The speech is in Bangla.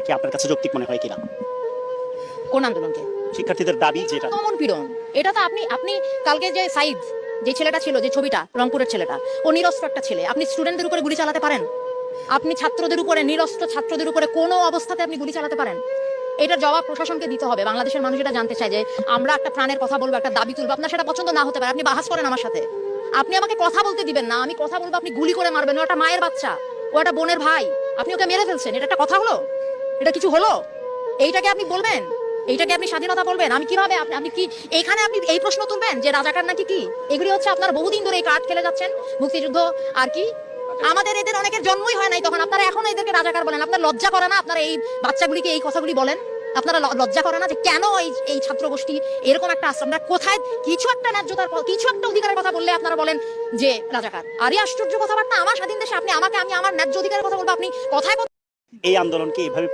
কি আপনার কাছে যৌক্তিক মনে হয় কিনা? কোন আন্দোলনকে? শিক্ষার্থীদের দাবি যেটা দমন পীড়ন, এটা তো আপনি কালকে যে সাইদ যে ছেলেটা ছিল, যে ছবিটা, রংপুরের ছেলেটা, ও নিরস্ত্র একটা ছেলে। আপনি স্টুডেন্টদের উপরে গুলি চালাতে পারেন? আপনি ছাত্রদের উপরে, নিরস্ত্র ছাত্রদের উপরে কোনো অবস্থাতে আপনি গুলি চালাতে পারেন? এটার জবাব প্রশাসনকে দিতে হবে। বাংলাদেশের মানুষ এটা জানতে চায় যে আমরা একটা প্রাণের কথা বলবো, একটা দাবি তুলবো, আপনার সেটা পছন্দ না হতে পারে, আপনি বাহাস করেন আমার সাথে, আপনি আমাকে কথা বলতে দিবেন না, আমি কথা বলবো, আপনি গুলি করে মারবেন। ও একটা মায়ের বাচ্চা, ও একটা বোনের ভাই, আপনি ওকে মেরে ফেলছেন, এটা একটা কথা হলো? এটা কিছু হলো? এইটাকে আপনি বলবেন? এইটাকে আপনি স্বাধীনতা বলবেন? আমি কিভাবে আপনি কি এইখানে আপনি এই প্রশ্ন তুলবেন যে রাজাকার নাকি কি? এগুলি হচ্ছে আপনারা বহুদিন ধরে এই কার্ড খেলে যাচ্ছেন, মুক্তিযুদ্ধ আর কি। আমাদের এদের অনেকের জন্মই হয় নাই তখন, আপনারা এখন এদেরকে রাজাকার বলেন। আপনার লজ্জা করে না? আপনারা এই বাচ্চাগুলিকে এই কথাগুলি বলেন? আপনারা লজ্জা করে না যে কেন এই ছাত্র গোষ্ঠী এরকম একটা আশ্রম? আমরা কোথায় কিছু একটা ন্যায্যতার, কিছু একটা অধিকারের কথা বললে আপনারা বলেন যে রাজাকার? আরই আশ্চর্য কথাবার্তা। আমার স্বাধীন দেশে আপনি আমাকে, আমি আমার ন্যায্য অধিকারের কথা বলবো, আপনি কথায় এই আন্দোলনকে এভাবে